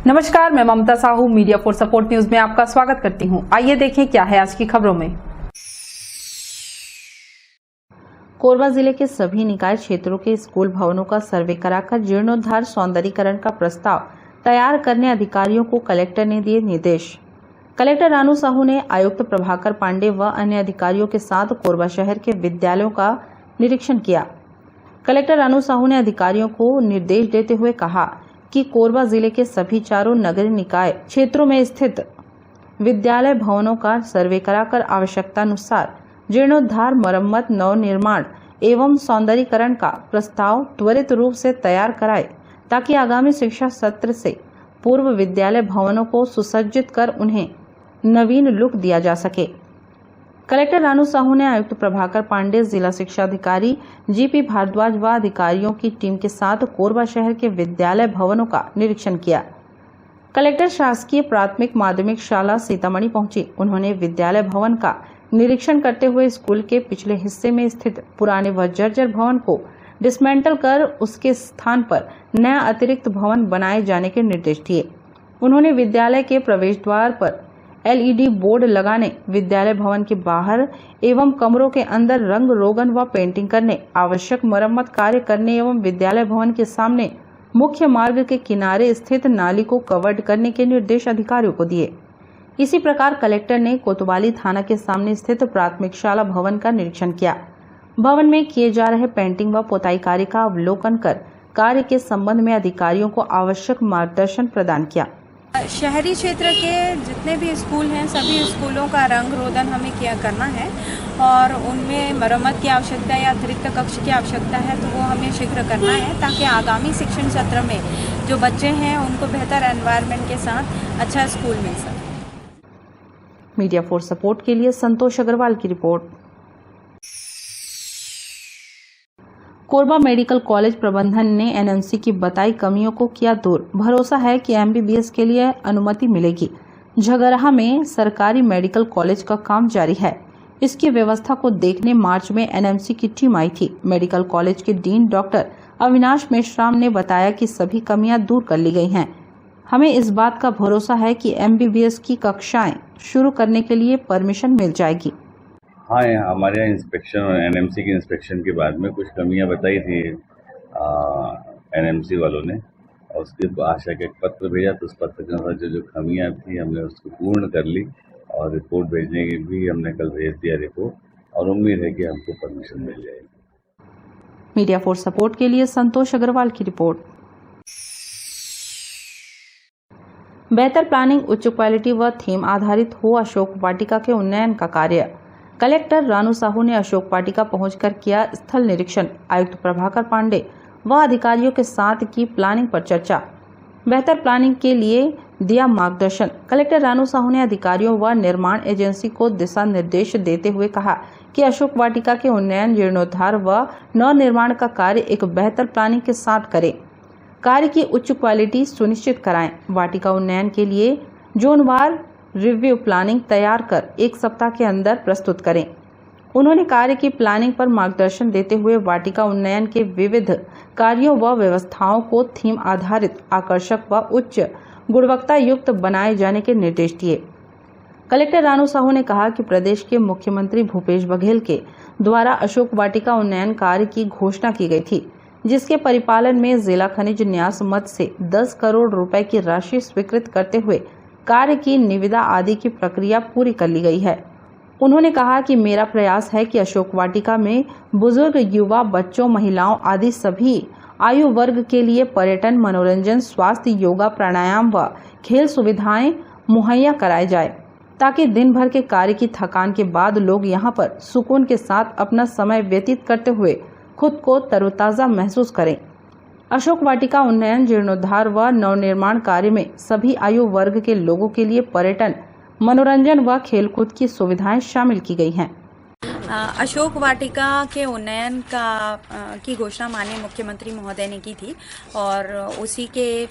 नमस्कार, मैं Mamta Sahu media for support news में आपका स्वागत करती हूं। आइए देखें क्या है आज की खबरों में। कोरबा जिले के सभी निकाय क्षेत्रों के स्कूल भवनों का सर्वे कराकर जीर्णोद्धार सौंदर्यीकरण का प्रस्ताव तैयार करने अधिकारियों को कलेक्टर ने दिए निर्देश। कलेक्टर रानू साहू ने आयुक्त प्रभाकर पांडे व अन्य अधिकारियों के साथ कोरबा शहर के विद्यालयों का निरीक्षण किया। कलेक्टर रानू साहू ने अधिकारियों को निर्देश देते हुए कहा कि कोरबा जिले के सभी चारों नगरीय निकाय क्षेत्रों में स्थित विद्यालय भवनों का सर्वे कराकर आवश्यकतानुसार जीर्णोद्धार, मरम्मत, नवनिर्माण एवं सौंदर्यीकरण का प्रस्ताव त्वरित रूप से तैयार कराए ताकि आगामी शिक्षा सत्र से पूर्व विद्यालय भवनों को सुसज्जित कर उन्हें नवीन लुक दिया जा सके। कलेक्टर रानू साहू ने आयुक्त प्रभाकर पांडे, जिला शिक्षा अधिकारी जीपी भारद्वाज व अधिकारियों की टीम के साथ कोरबा शहर के विद्यालय भवनों का निरीक्षण किया। कलेक्टर शासकीय प्राथमिक माध्यमिक शाला सीतामढ़ी पहुंची। उन्होंने विद्यालय भवन का निरीक्षण करते हुए स्कूल के पिछले हिस्से में स्थित पुराने व जर्जर भवन को डिसमेंटल कर उसके स्थान पर नया अतिरिक्त भवन बनाए जाने के निर्देश दिए। उन्होंने विद्यालय के प्रवेश द्वार पर LED बोर्ड लगाने, विद्यालय भवन के बाहर एवं कमरों के अंदर रंग रोगन व पेंटिंग करने, आवश्यक मरम्मत कार्य करने एवं विद्यालय भवन के सामने मुख्य मार्ग के किनारे स्थित नाली को कवर्ड करने के निर्देश अधिकारियों को दिए। इसी प्रकार कलेक्टर ने कोतवाली थाना के सामने स्थित प्राथमिक शाला भवन का निरीक्षण किया। भवन में किए जा रहे पेंटिंग व पोताई कार्य का अवलोकन कर कार्य के संबंध में अधिकारियों को आवश्यक मार्गदर्शन प्रदान किया। शहरी क्षेत्र के जितने भी स्कूल हैं, सभी स्कूलों का रंग रोदन हमें करना है और उनमें मरम्मत की आवश्यकता या अतिरिक्त कक्ष की आवश्यकता है तो वो हमें शीघ्र करना है ताकि आगामी शिक्षण सत्र में जो बच्चे हैं उनको बेहतर एनवायरनमेंट के साथ अच्छा स्कूल मिल सके। मीडिया फॉर सपोर्ट के लिए संतोष अग्रवाल की रिपोर्ट। कोरबा मेडिकल कॉलेज प्रबंधन ने NMC की बताई कमियों को किया दूर। भरोसा है कि MBBS के लिए अनुमति मिलेगी। झगराहा में सरकारी मेडिकल कॉलेज का काम जारी है। इसकी व्यवस्था को देखने मार्च में NMC की टीम आई थी। मेडिकल कॉलेज के डीन डॉक्टर अविनाश मेश्राम ने बताया कि सभी कमियां दूर कर ली गई हैं। हमें इस बात का भरोसा है कि MBBS की कक्षाएं शुरू करने के लिए परमिशन मिल जाएगी। हाँ, हमारे यहाँ इंस्पेक्शन और NMC के इंस्पेक्शन के बाद में कुछ कमियां बताई थी NMC वालों ने और उसके आशा के एक पत्र भेजा तो उस पत्र के अनुसार जो कमियां थी हमने उसको पूर्ण कर ली और रिपोर्ट भेजने की भी हमने कल भेज दिया रिपोर्ट और उम्मीद है कि हमको परमिशन मिल जाएगी। मीडिया फॉर सपोर्ट के लिए संतोष अग्रवाल की रिपोर्ट। बेहतर प्लानिंग, उच्च क्वालिटी व थीम आधारित हो अशोक वाटिका के उन्नयन का कार्य। कलेक्टर रानू साहू ने अशोक वाटिका पहुंचकर किया स्थल निरीक्षण। आयुक्त प्रभाकर पांडे व अधिकारियों के साथ की प्लानिंग पर चर्चा। बेहतर प्लानिंग के लिए दिया मार्गदर्शन। कलेक्टर रानू साहू ने अधिकारियों व निर्माण एजेंसी को दिशा निर्देश देते हुए कहा कि अशोक वाटिका के उन्नयन, जीर्णोद्धार व नवनिर्माण का कार्य एक बेहतर प्लानिंग के साथ करें। कार्य की उच्च क्वालिटी सुनिश्चित कराएं। वाटिका उन्नयन के लिए जोनवार रिव्यू प्लानिंग तैयार कर 1 सप्ताह के अंदर प्रस्तुत करें। उन्होंने कार्य की प्लानिंग पर मार्गदर्शन देते हुए वाटिका उन्नयन के विविध कार्यों व व्यवस्थाओं को थीम आधारित, आकर्षक व उच्च गुणवत्ता युक्त बनाए जाने के निर्देश दिए। कलेक्टर रानू साहू ने कहा कि प्रदेश के मुख्यमंत्री भूपेश बघेल के द्वारा अशोक वाटिका उन्नयन कार्य की घोषणा की गई थी, जिसके परिपालन में जिला खनिज न्यास मद से 10 करोड़ रुपए की राशि स्वीकृत करते हुए कार्य की निविदा आदि की प्रक्रिया पूरी कर ली गई है। उन्होंने कहा कि मेरा प्रयास है कि अशोक वाटिका में बुजुर्ग, युवा, बच्चों, महिलाओं आदि सभी आयु वर्ग के लिए पर्यटन, मनोरंजन, स्वास्थ्य, योगा, प्राणायाम व खेल सुविधाएं मुहैया कराए जाए ताकि दिन भर के कार्य की थकान के बाद लोग यहां पर सुकून के साथ अपना समय व्यतीत करते हुए खुद को तरोताजा महसूस करें। अशोक वाटिका उन्नयन, जीर्णोद्धार व नवनिर्माण कार्य में सभी आयु वर्ग के लोगों के लिए पर्यटन, मनोरंजन व खेलकूद की सुविधाएं शामिल की गई हैं। अशोक वाटिका के उन्नयन की घोषणा माननीय मुख्यमंत्री महोदय ने की थी और उसी के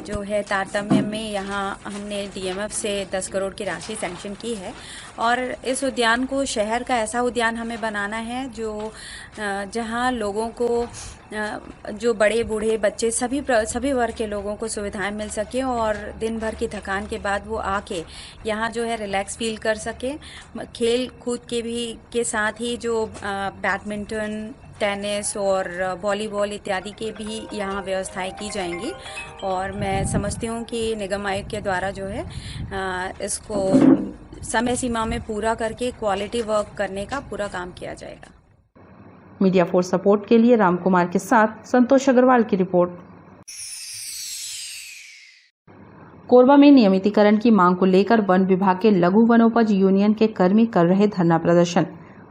जो है तारतम्य में यहाँ हमने DMF से 10 करोड़ की राशि सैंक्शन की है और इस उद्यान को शहर का ऐसा उद्यान हमें बनाना है जो जहाँ लोगों को जो बड़े बूढ़े बच्चे सभी वर्ग के लोगों को सुविधाएं मिल सके और दिन भर की थकान के बाद वो आके यहाँ जो है रिलैक्स फील कर सके। खेल कूद के साथ ही जो बैडमिंटन, टेनिस और वॉलीबॉल इत्यादि के भी यहाँ व्यवस्थाएं की जाएंगी और मैं समझती हूँ कि निगम आयोग के द्वारा जो है इसको समय सीमा में पूरा करके क्वालिटी वर्क करने का पूरा काम किया जाएगा। मीडिया फॉर सपोर्ट के लिए रामकुमार के साथ संतोष अग्रवाल की रिपोर्ट। कोरबा में नियमितीकरण की मांग को लेकर वन विभाग के लघु वनोपज यूनियन के कर्मी कर रहे धरना प्रदर्शन।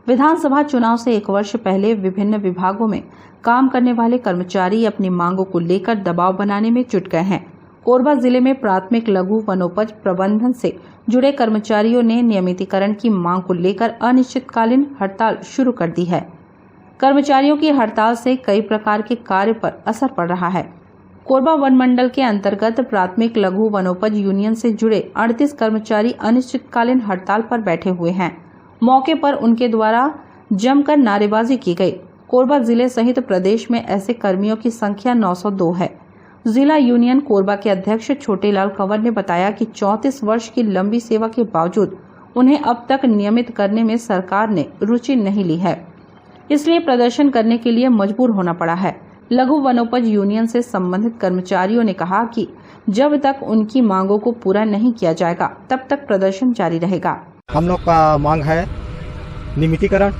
विधानसभा चुनाव से 1 वर्ष पहले विभिन्न विभागों में काम करने वाले कर्मचारी अपनी मांगों को लेकर दबाव बनाने में जुट गए हैं। कोरबा जिले में प्राथमिक लघु वनोपज प्रबंधन से जुड़े कर्मचारियों ने नियमितीकरण की मांग को लेकर अनिश्चितकालीन हड़ताल शुरू कर दी है। कर्मचारियों की हड़ताल से कई प्रकार के कार्य पर असर पड़ रहा है। कोरबा वन मंडल के अंतर्गत प्राथमिक लघु वनोपज यूनियन से जुड़े 38 कर्मचारी अनिश्चितकालीन हड़ताल पर बैठे हुए हैं। मौके पर उनके द्वारा जमकर नारेबाजी की गई। कोरबा जिले सहित प्रदेश में ऐसे कर्मियों की संख्या 902 है। जिला यूनियन कोरबा के अध्यक्ष छोटेलाल कंवर ने बताया कि 34 वर्ष की लंबी सेवा के बावजूद उन्हें अब तक नियमित करने में सरकार ने रुचि नहीं ली है, इसलिए प्रदर्शन करने के लिए मजबूर होना पड़ा है। लघु वनोपज यूनियन से संबंधित कर्मचारियों ने कहा कि जब तक उनकी मांगों को पूरा नहीं किया जाएगा तब तक प्रदर्शन जारी रहेगा। हम लोग का मांग है नियमितीकरण।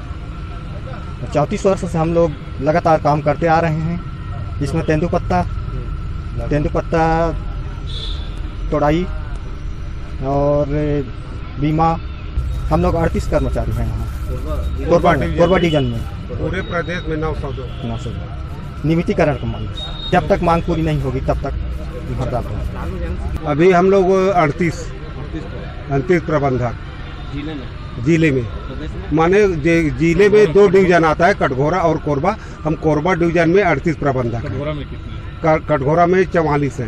34 वर्ष से हम लोग लगातार काम करते आ रहे हैं। इसमें तेंदुपत्ता तोड़ाई और बीमा, हम लोग 38 कर्मचारी हैं यहाँ कोरबा डिवीजन में। पूरे प्रदेश में 902 नियमितीकरण का मांग, जब तक मांग पूरी नहीं होगी तब तक हड़ताल रहेगा। अभी हम लोग 38 प्रबंधक जिले में, माने जिले में 2 डिवीजन आता है, कटघोरा और कोरबा। हम कोरबा डिवीजन में 38 प्रबंधक हैं। कटघोरा में 44 है।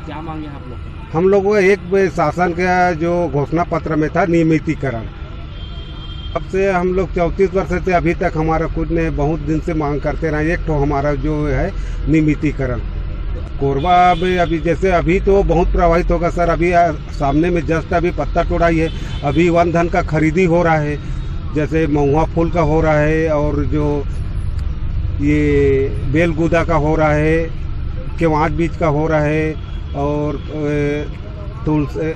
क्या मांगे आप लोग? हम लोग एक शासन का जो घोषणा पत्र में था नियमितीकरण, अब से हम लोग 34 वर्ष से अभी तक हमारा कुछ ने बहुत दिन से मांग करते रहे। एक तो हमारा जो है नियमितीकरण कोरबा में अभी जैसे अभी तो बहुत प्रभावित होगा सर। अभी सामने में जस्ट अभी पत्ता तोड़ाई है, अभी वन धन का खरीदी हो रहा है, जैसे महुआ फूल का हो रहा है और जो ये बेलगुदा का हो रहा है, केवांच बीज का हो रहा है और तुलसी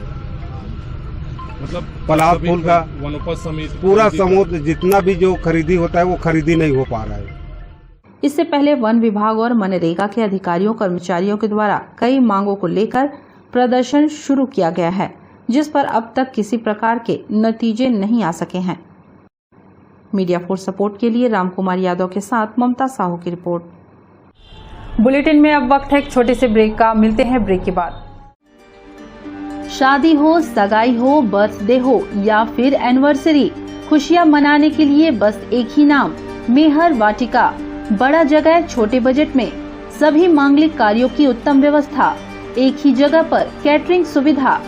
मतलब पलाव फूल का वनोपज समिति पूरा समूह जितना भी जो खरीदी होता है वो खरीदी नहीं हो पा रहा है। इससे पहले वन विभाग और मनरेगा के अधिकारियों कर्मचारियों के द्वारा कई मांगों को लेकर प्रदर्शन शुरू किया गया है, जिस पर अब तक किसी प्रकार के नतीजे नहीं आ सके हैं। मीडिया फॉर सपोर्ट के लिए रामकुमार यादव के साथ ममता साहू की रिपोर्ट। बुलेटिन में अब वक्त है एक छोटे से ब्रेक का। मिलते हैं ब्रेक के बाद। शादी हो, सगाई हो, बर्थडे हो या फिर एनिवर्सरी, खुशियां मनाने के लिए बस एक ही नाम, मेहर वाटिका। बड़ा जगह, छोटे बजट में सभी मांगलिक कार्यों की उत्तम व्यवस्था, एक ही जगह पर कैटरिंग सुविधा,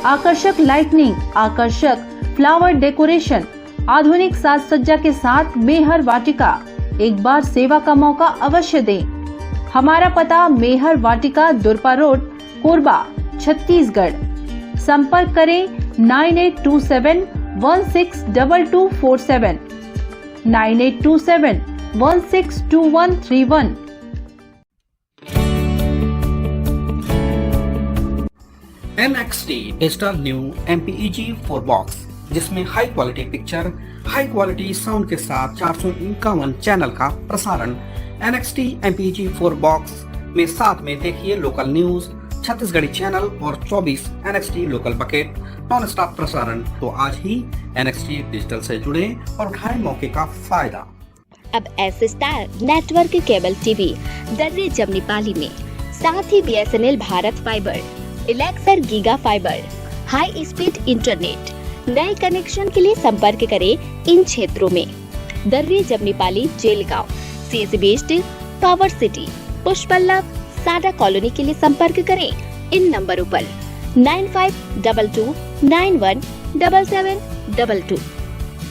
आकर्षक लाइटनिंग, आकर्षक फ्लावर डेकोरेशन, आधुनिक साज सज्जा के साथ मेहर वाटिका। एक बार सेवा का मौका अवश्य दें। हमारा पता मेहर वाटिका, दुरपा रोड, कोरबा, छत्तीसगढ़। संपर्क करें 9827162247, 9827162131। NXT digital new MPEG 4 box, जिसमें high quality picture, high quality sound के साथ 451 चैनल का प्रसारण। NXT MPEG 4 बॉक्स में साथ में देखिए लोकल न्यूज, छत्तीसगढ़ी चैनल और 24 NXT local bucket non stop प्रसारण। तो आज ही NXT डिजिटल से जुड़े और उठाएं मौके का फायदा। अब S star network cable TV Darri Jamnipali में, साथ ही BSNL भारत फाइबर, इलेक्सर giga fibre, high speed internet. नए कनेक्शन के लिए संपर्क करें इन क्षेत्रों में: Darri Jamnipali, Jelgaon, CSB west, power city, Pushpallav, साडा कॉलोनी के लिए संपर्क करें इन नंबरों पर 9522917722,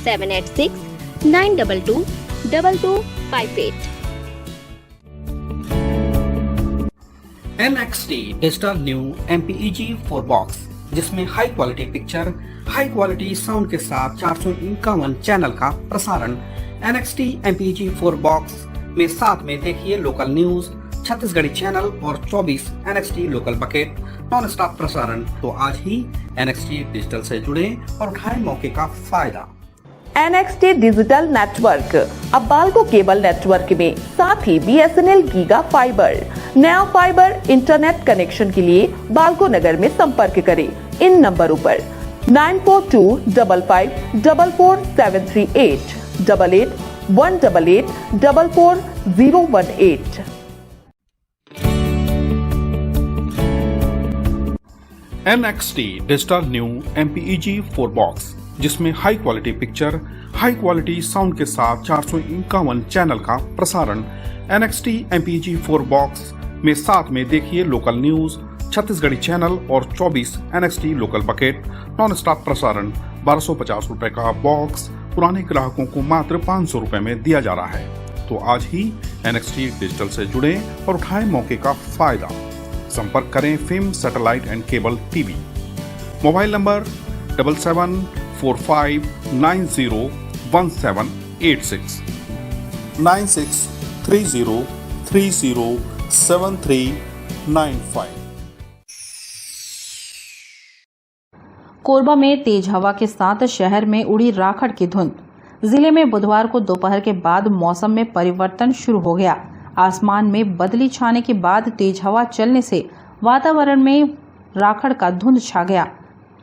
786922258। NXT digital new MPEG 4 box, जिसमें high quality picture, high quality sound के साथ 451 चैनल का प्रसारण। NXT MPEG 4 बॉक्स में साथ में देखिए लोकल न्यूज, छत्तीसगढ़ी चैनल और 24 NXT local bucket non stop प्रसारण। तो आज ही NXT डिजिटल से जुड़े और उठाएं मौके का फायदा। NXT डिजिटल नेटवर्क अब बाल्को केबल नेटवर्क में साथ ही BSNL गीगा फाइबर। नया फाइबर इंटरनेट कनेक्शन के लिए बाल्को नगर में संपर्क करें इन नंबरों पर 9425544738 8818844018। NXT digital new MPEG 4 box, जिसमें high quality picture, high quality sound के साथ 451 चैनल का प्रसारण। NXT MPEG 4 बॉक्स में साथ में देखिए लोकल न्यूज, छत्तीसगढ़ी चैनल और 24 NXT local bucket non stop प्रसारण। 1250 रुपए का बॉक्स पुराने ग्राहकों को मात्र 500 रुपए में दिया जा रहा है। तो आज ही NXT डिजिटल से जुड़े और उठाएं मौके का फायदा। संपर्क करें film satellite and cable TV. Mobile number 7745901786 9630307395। Korba में तेज हवा के साथ शहर में उड़ी राखड़ की धुंध। जिले में बुधवार को दोपहर के बाद मौसम में परिवर्तन शुरू हो गया। आसमान में बदली छाने के बाद तेज हवा चलने से वातावरण में राखड़ का धुंध छा गया।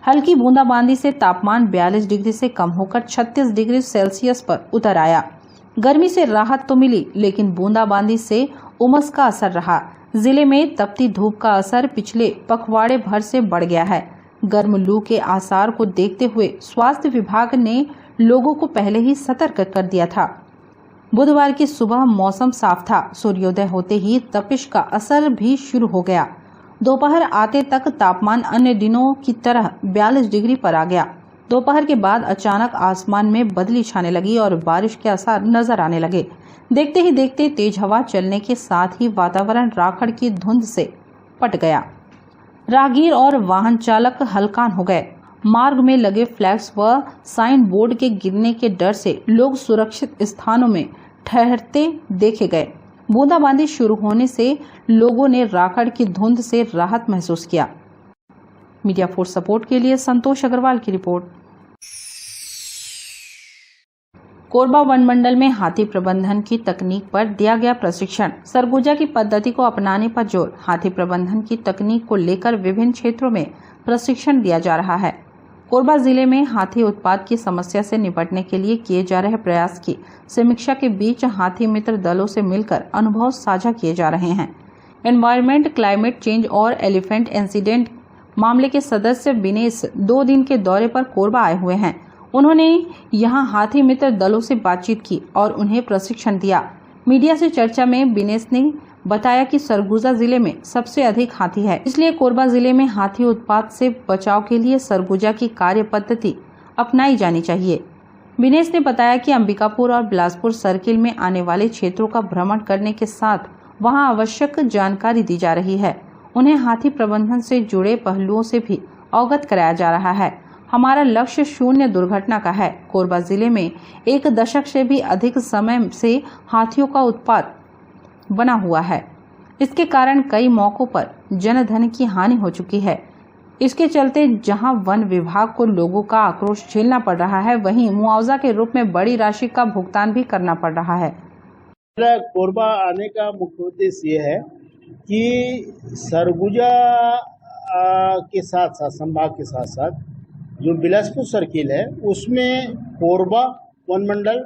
हल्की बूंदाबांदी से तापमान 42 डिग्री से कम होकर 36 डिग्री सेल्सियस पर उतर आया। गर्मी से राहत तो मिली, लेकिन बूंदाबांदी से उमस का असर रहा। जिले में तपती धूप का असर पिछले पखवाड़े भर से बढ़ गया है। गर्म लू के आसार को देखते हुए स्वास्थ्य विभाग ने लोगों को पहले ही सतर्क कर दिया था। बुधवार की सुबह मौसम साफ था। सूर्योदय होते ही तपिश का असर भी शुरू हो गया। दोपहर आते तक तापमान अन्य दिनों की तरह 42 डिग्री पर आ गया। दोपहर के बाद अचानक आसमान में बदली छाने लगी और बारिश के आसार नजर आने लगे। देखते ही देखते तेज हवा चलने के साथ ही वातावरण राखड़ की धुंध से पट गया। राहगीर और वाहन चालक हलकान हो गए। मार्ग में लगे फ्लैग्स व साइन बोर्ड के गिरने के डर से लोग सुरक्षित स्थानों में ठहरते देखे गए। बूंदाबांदी शुरू होने से लोगों ने राखड़ की धुंध से राहत महसूस किया। मीडिया फोर्स सपोर्ट के लिए संतोष अग्रवाल की रिपोर्ट। कोरबा वन मंडल में हाथी प्रबंधन की तकनीक पर दिया गया प्रशिक्षण। सरगुजा की पद्धति को अपनाने पर जोर। हाथी प्रबंधन की तकनीक को लेकर विभिन्न क्षेत्रों में प्रशिक्षण दिया जा रहा है। कोरबा जिले में हाथी उत्पात की समस्या से निपटने के लिए किए जा रहे प्रयास की समीक्षा के बीच हाथी मित्र दलों से मिलकर अनुभव साझा किए जा रहे हैं। एनवायरमेंट, क्लाइमेट चेंज और एलिफेंट इंसिडेंट मामले के सदस्य बिनेश 2 दिन के दौरे पर कोरबा आए हुए हैं। उन्होंने यहां हाथी मित्र दलों से बातचीत की और उन्हें प्रशिक्षण दिया। मीडिया से चर्चा में बिनेश ने बताया कि सरगुजा जिले में सबसे अधिक हाथी है, इसलिए कोरबा जिले में हाथी उत्पात से बचाव के लिए सरगुजा की कार्य पद्धति अपनाई जानी चाहिए। बिनेश ने बताया कि अंबिकापुर और बिलासपुर सर्किल में आने वाले क्षेत्रों का भ्रमण करने के साथ वहां आवश्यक जानकारी दी जा रही है। उन्हें हाथी प्रबंधन से जुड़े पहलुओं से भी अवगत कराया जा रहा है। हमारा लक्ष्य शून्य दुर्घटना का है। कोरबा जिले में 1 दशक से भी अधिक समय से हाथियों का उत्पात बना हुआ है। इसके कारण कई मौकों पर जनधन की हानि हो चुकी है। इसके चलते जहां वन विभाग को लोगों का आक्रोश झेलना पड़ रहा है, वहीं मुआवजा के रूप में बड़ी राशि का भुगतान भी करना पड़ रहा है। कोरबा आने का मुख्य उद्देश्य ये है कि सरगुजा के साथ साथ संभाग के साथ साथ जो बिलासपुर सर्किल है उसमें कोरबा वन मंडल,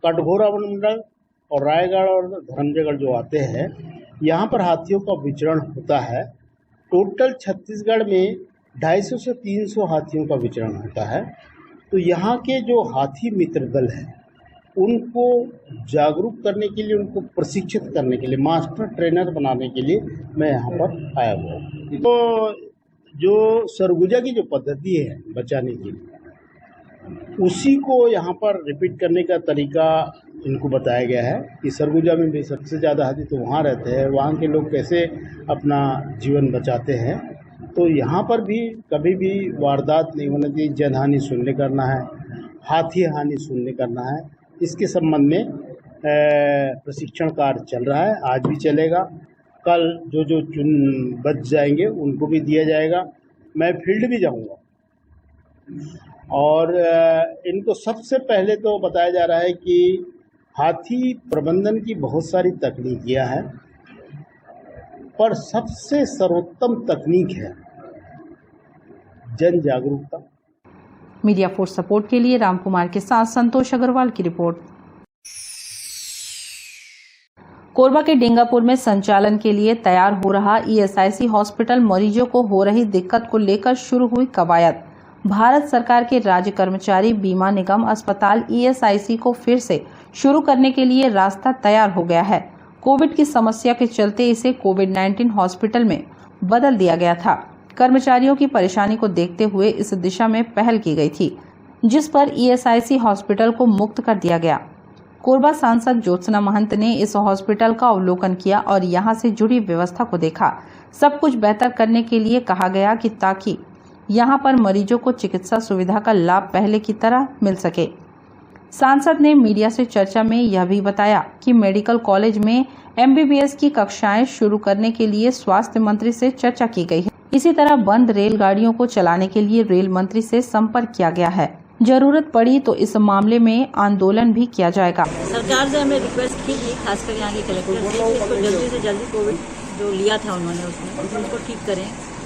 कटघोरा वन मंडल और रायगढ़ और धर्मजयगढ़ जो आते हैं, यहाँ पर हाथियों का विचरण होता है। टोटल छत्तीसगढ़ में 250 से 300 हाथियों का विचरण होता है। तो यहाँ के जो हाथी मित्र दल हैं उनको जागरूक करने के लिए, उनको प्रशिक्षित करने के लिए, मास्टर ट्रेनर बनाने के लिए मैं यहाँ पर आया हुआ हूँ। तो जो सरगुजा की जो पद्धति है बचाने के लिए, उसी को यहाँ पर रिपीट करने का तरीका इनको बताया गया है कि सरगुजा में भी सबसे ज़्यादा हाथी तो वहाँ रहते हैं, वहाँ के लोग कैसे अपना जीवन बचाते हैं। तो यहाँ पर भी कभी भी वारदात नहीं होना चाहिए, जनहानि शून्य करना है, हाथी हानि शून्य करना है। इसके संबंध में प्रशिक्षण कार्य चल रहा है, आज भी चलेगा। कल जो बच जाएंगे उनको भी दिया जाएगा। मैं फील्ड भी जाऊंगा और इनको सबसे पहले तो बताया जा रहा है कि हाथी प्रबंधन की बहुत सारी तकनीकियां हैं, पर सबसे सर्वोत्तम तकनीक है जन जागरूकता। मीडिया फोर्स सपोर्ट के लिए रामकुमार के साथ संतोष अग्रवाल की रिपोर्ट। कोरबा के डेंगापुर में संचालन के लिए तैयार हो रहा ईएसआईसी हॉस्पिटल मरीजों को हो रही दिक्कत को लेकर शुरू हुई कवायद। भारत सरकार के राज्य कर्मचारी बीमा निगम अस्पताल ईएसआईसी को फिर से शुरू करने के लिए रास्ता तैयार हो गया है। कोविड की समस्या के चलते इसे कोविड-19 हॉस्पिटल में बदल दिया गया था। कर्मचारियों की परेशानी को देखते हुए इस दिशा में पहल की गई थी, जिस पर ईएसआईसी हॉस्पिटल को मुक्त कर दिया गया। कोरबा सांसद ज्योत्सना महंत ने इस हॉस्पिटल का अवलोकन किया और यहां से जुड़ी व्यवस्था को देखा। सब कुछ बेहतर करने के लिए कहा गया कि ताकि यहां पर मरीजों को चिकित्सा सुविधा का लाभ पहले की तरह मिल सके। सांसद ने मीडिया से चर्चा में यह भी बताया कि मेडिकल कॉलेज में एमबीबीएस की कक्षाएं शुरू करने के लिए स्वास्थ्य मंत्री से चर्चा की गई है। इसी तरह बंद रेलगाड़ियों को चलाने के लिए रेल मंत्री से संपर्क किया गया है। जरूरत पड़ी तो इस मामले में आंदोलन भी किया जाएगा। सरकार से हमने रिक्वेस्ट की थी, खासकर यहाँ के कलेक्टर से, इसको जल्दी से जल्दी कोविड जो लिया था उन्होंने उसमें उसको ठीक करें,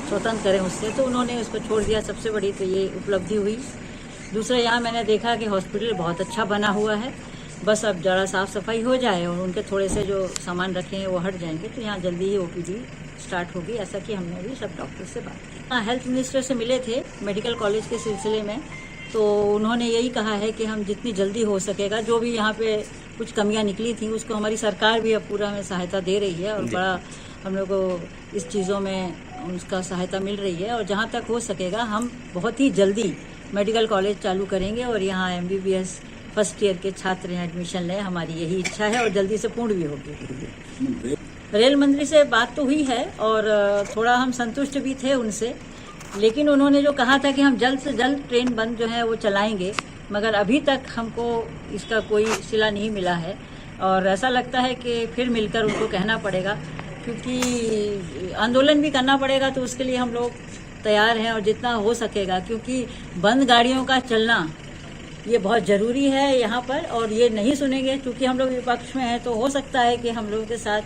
स्वतंत्र करें उससे, तो उन्होंने उसको छोड़ दिया। सबसे बड़ी तो ये उपलब्धि हुई। दूसरा, यहाँ मैंने देखा कि हॉस्पिटल बहुत अच्छा बना हुआ है, बस अब जरा साफ सफाई हो जाए और उनके थोड़े से जो सामान रखे हैं वो हट जाएंगे तो यहाँ जल्दी ही ओपीडी स्टार्ट होगी, ऐसा कि हमने भी सब डॉक्टर से बात की। हाँ, हेल्थ मिनिस्टर से मिले थे मेडिकल कॉलेज के सिलसिले में, तो उन्होंने यही कहा है कि हम जितनी जल्दी हो सकेगा, जो भी यहाँ पे कुछ कमियां निकली थी उसको हमारी सरकार भी अब पूरा में सहायता दे रही है और बड़ा हम लोग को इस चीज़ों में उसका सहायता मिल रही है। और जहाँ तक हो सकेगा हम बहुत ही जल्दी मेडिकल कॉलेज चालू करेंगे और यहाँ एमबीबीएस फर्स्ट ईयर के छात्र यहाँ एडमिशन लें, हमारी यही इच्छा है और जल्दी से पूर्ण भी होगी। रेल मंत्री से बात तो हुई है और थोड़ा हम संतुष्ट भी थे उनसे, लेकिन उन्होंने जो कहा था कि हम जल्द से जल्द ट्रेन बंद जो है वो चलाएंगे, मगर अभी तक हमको इसका कोई सिला नहीं मिला है और ऐसा लगता है कि फिर मिलकर उनको कहना पड़ेगा, क्योंकि आंदोलन भी करना पड़ेगा। तो उसके लिए हम लोग तैयार हैं और जितना हो सकेगा, क्योंकि बंद गाड़ियों का चलना ये बहुत ज़रूरी है यहाँ पर और ये नहीं सुनेंगे। क्योंकि हम लोग विपक्ष में हैं तो हो सकता है कि हम लोगों के साथ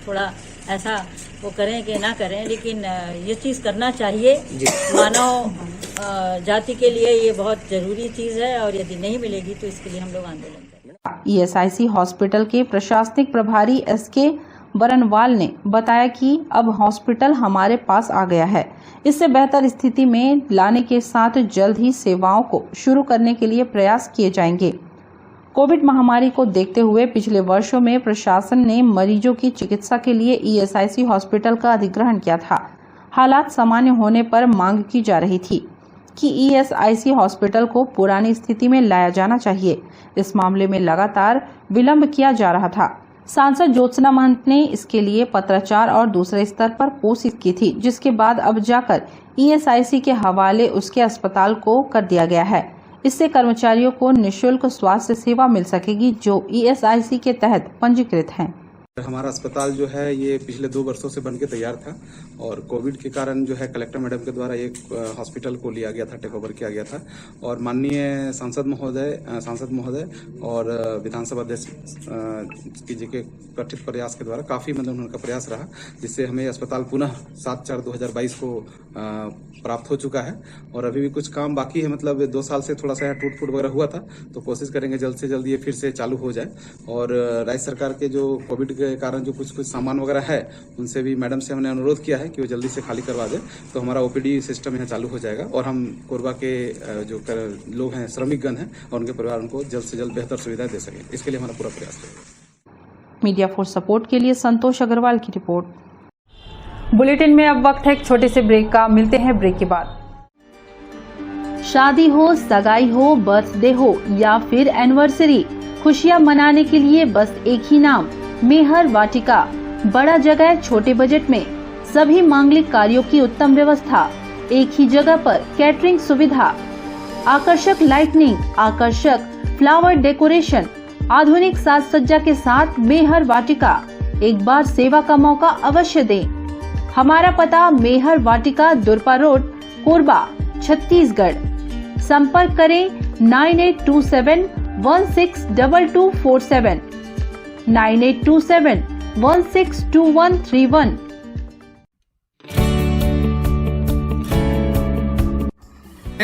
थोड़ा ऐसा वो करें कि ना करें, लेकिन ये चीज़ करना चाहिए। मानव जाति के लिए ये बहुत ज़रूरी चीज़ है और यदि नहीं मिलेगी तो इसके लिए हम लोग आंदोलन करेंगे। ईएसआईसी हॉस्पिटल के प्रशासनिक प्रभारी एसके बरनवाल ने बताया कि अब हॉस्पिटल हमारे पास आ गया है, इससे बेहतर स्थिति में लाने के साथ जल्द ही सेवाओं को शुरू करने के लिए प्रयास किए जाएंगे। कोविड महामारी को देखते हुए पिछले वर्षों में प्रशासन ने मरीजों की चिकित्सा के लिए ईएसआईसी हॉस्पिटल का अधिग्रहण किया था। हालात सामान्य होने पर मांग की जा रही थी कि ईएसआईसी हॉस्पिटल को पुरानी स्थिति में लाया जाना चाहिए। इस मामले में लगातार विलंब किया जा रहा था। सांसद ज्योत्सना महंत ने इसके लिए पत्राचार और दूसरे स्तर पर कोशिश की थी, जिसके बाद अब जाकर ईएसआईसी के हवाले उसके अस्पताल को कर दिया गया है। इससे कर्मचारियों को निःशुल्क स्वास्थ्य सेवा मिल सकेगी जो ईएसआईसी के तहत पंजीकृत हैं। हमारा अस्पताल जो है ये पिछले 2 वर्षों से बनके तैयार था और कोविड के कारण जो है कलेक्टर मैडम के द्वारा एक हॉस्पिटल को लिया गया था, टेक ओवर किया गया था और माननीय सांसद महोदय और विधानसभा अध्यक्ष जी के कथित प्रयास के द्वारा काफी मतलब उनका प्रयास रहा, जिससे हमें अस्पताल पुनः 7/4/2022 को प्राप्त हो चुका है और अभी भी कुछ काम बाकी है। मतलब 2 साल से थोड़ा सा टूट फूट वगैरह हुआ था, तो कोशिश करेंगे जल्द से जल्द ये फिर से चालू हो जाए। और राज्य सरकार के जो कोविड के कारण जो कुछ सामान वगैरह है उनसे भी मैडम से हमने अनुरोध किया है कि वो जल्दी से खाली करवा दे, तो हमारा ओपीडी सिस्टम यहाँ चालू हो जाएगा और हम कोरबा के जो लोग हैं, श्रमिकगण हैं और उनके परिवार उनको जल्द से जल्द बेहतर सुविधाएं दे सके, इसके लिए हमारा पूरा प्रयास रहेगा। मीडिया फोर्स सपोर्ट के लिए संतोष अग्रवाल की रिपोर्ट। बुलेटिन में अब वक्त है एक छोटे से ब्रेक का, मिलते हैं ब्रेक के बाद। शादी हो, सगाई हो, बर्थडे हो या फिर एनिवर्सरी, खुशियां मनाने के लिए बस एक ही नाम, मेहर वाटिका। बड़ा जगह, छोटे बजट में सभी मांगलिक कार्यों की उत्तम व्यवस्था, एक ही जगह पर कैटरिंग सुविधा, आकर्षक लाइटनिंग, आकर्षक फ्लावर डेकोरेशन, आधुनिक साज सज्जा के साथ मेहर वाटिका। एक बार सेवा का मौका अवश्य दें। हमारा पता मेहर वाटिका, दुरपा रोड, कोरबा, छत्तीसगढ़। संपर्क करें 9827162247, 9827162131।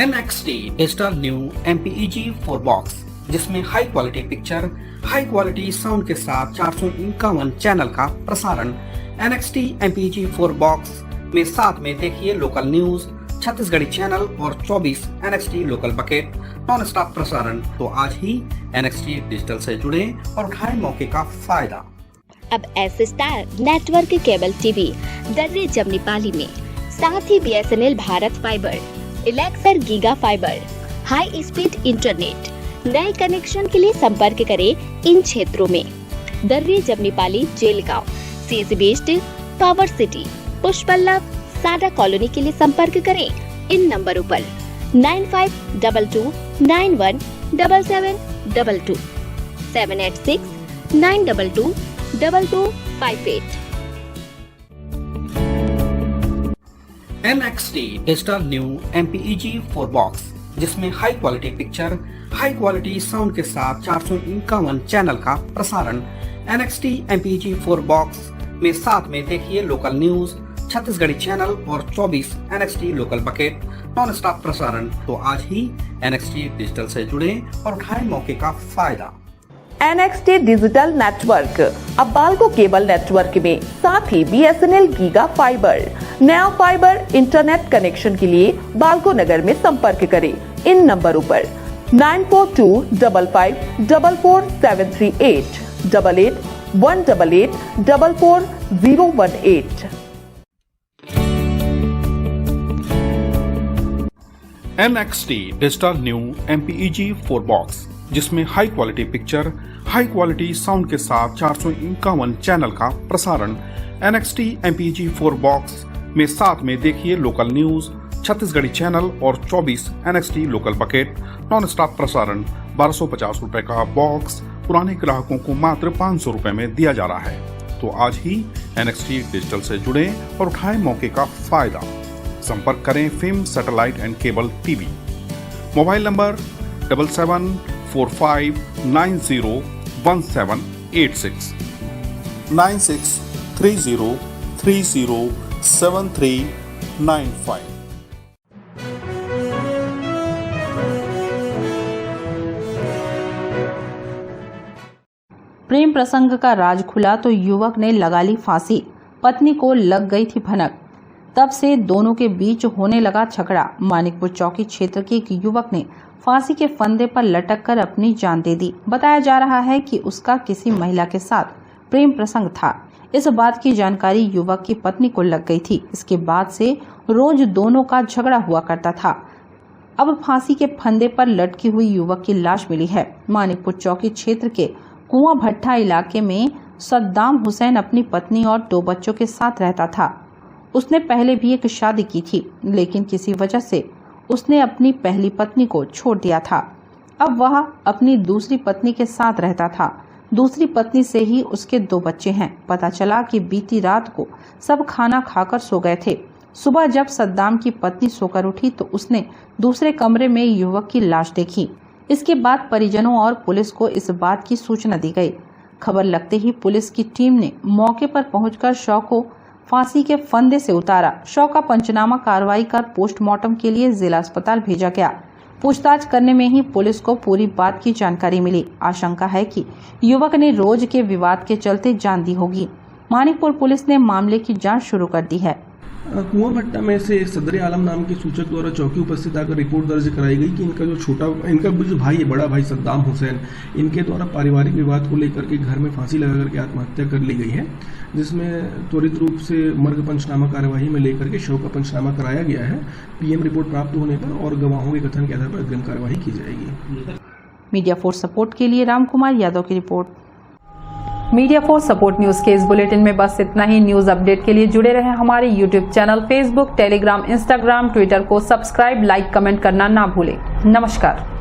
NXT digital new MPEG 4 box, जिसमें high quality picture, high quality sound के साथ 451 चैनल का प्रसारण। NXT MPEG 4 बॉक्स में साथ में देखिए लोकल न्यूज, छत्तीसगढ़ी चैनल और 24 NXT local bucket non stop प्रसारण। तो आज ही NXT डिजिटल से जुड़े और उठाएं मौके का फायदा। अब S star network cable TV Darri Jamnipali में, साथ ही BSNL भारत फाइबर, इलेक्सर giga fibre, high speed internet. नए कनेक्शन के लिए संपर्क करें इन क्षेत्रों में: Darri Jamnipali, Jelgaon, CSB west, power city, Pushpallav, साडा कॉलोनी के लिए संपर्क करें इन नंबरों पर 9522917722, 786-922-2258। NXT digital new MPEG 4 box, जिसमें high quality picture, high quality sound के साथ 451 चैनल का प्रसारण। NXT MPEG 4 बॉक्स में साथ में देखिए लोकल न्यूज, छत्तीसगढ़ी चैनल और 24 NXT local bucket non stop प्रसारण। तो आज ही NXT डिजिटल से जुड़े और उठाएं मौके का फायदा। NXT डिजिटल नेटवर्क अब बाल्को केबल नेटवर्क में, साथ ही BSNL गीगा फाइबर। नया फाइबर इंटरनेट कनेक्शन के लिए बाल्को नगर में संपर्क करें इन नंबरों पर 9425544738, 8818844018। NXT digital new MPEG 4 box, जिसमें high quality picture, high quality sound के साथ 451 चैनल का प्रसारण। NXT MPEG 4 बॉक्स में साथ में देखिए लोकल न्यूज, छत्तीसगढ़ी चैनल और 24 NXT local bucket non stop प्रसारण। 1250 रुपए का बॉक्स पुराने ग्राहकों को मात्र 500 रुपए में दिया जा रहा है। तो आज ही NXT डिजिटल से जुड़े और उठाएं मौके का फायदा। संपर्क करें film satellite and cable TV. Mobile number 7745901786, 9630307395। प्रेम प्रसंग का राज खुला तो युवक ने लगा ली फांसी, पत्नी को लग गई थी भनक। तब से दोनों के बीच होने लगा झगड़ा। मानिकपुर चौकी क्षेत्र के एक युवक ने फांसी के फंदे पर लटककर अपनी जान दे दी। बताया जा रहा है कि उसका किसी महिला के साथ प्रेम प्रसंग था। इस बात की जानकारी युवक की पत्नी को लग गई थी। इसके बाद से रोज दोनों का झगड़ा हुआ करता था। अब फांसी के फंदे पर लटकी हुई युवक की लाश मिली है। मानिकपुर चौकी क्षेत्र के कुआं भट्टा इलाके में सद्दाम हुसैन अपनी पत्नी और 2 बच्चों के साथ रहता था। उसने पहले भी एक शादी की थी, लेकिन किसी वजह से उसने अपनी पहली पत्नी को छोड़ दिया था। अब वह अपनी दूसरी पत्नी के साथ रहता था। दूसरी पत्नी से ही उसके 2 बच्चे हैं। पता चला कि बीती रात को सब खाना खाकर सो गए थे। सुबह जब सद्दाम की पत्नी सोकर उठी तो उसने दूसरे कमरे में युवक की लाश देखी। इसके बाद परिजनों और पुलिस को इस बात की सूचना दी गई। खबर लगते ही पुलिस की टीम ने मौके पर पहुंचकर शव को फांसी के फंदे से उतारा। शव का पंचनामा कार्रवाई कर पोस्टमार्टम के लिए जिला अस्पताल भेजा गया। पूछताछ करने में ही पुलिस को पूरी बात की जानकारी मिली। आशंका है कि युवक ने रोज के विवाद के चलते जान दी होगी। मानिकपुर पुलिस ने मामले की जांच शुरू कर दी है। कुआं भट्टा में से एक सदर आलम नाम के सूचक द्वारा चौकी उपस्थित आकर रिपोर्ट दर्ज कराई गई कि इनका जो भाई है, बड़ा भाई सद्दाम हुसैन, इनके द्वारा पारिवारिक विवाद को लेकर के घर में फांसी लगा करके आत्महत्या कर ली गई है, जिसमें त्वरित रूप से मर्ग पंचनामा कार्यवाही में लेकर के शव का पंचनामा कराया गया है। PM रिपोर्ट प्राप्त होने पर और गवाहों के कथन के आधार पर अग्रिम कार्यवाही की जाएगी। मीडिया फॉर सपोर्ट के लिए राम कुमार यादव की report. Media for support news के इस बुलेटिन में बस इतना ही। न्यूज अपडेट के लिए जुड़े रहें हमारे YouTube channel, Facebook, Telegram, Instagram, Twitter को सब्सक्राइब, लाइक, कमेंट करना ना भूलें। नमस्कार।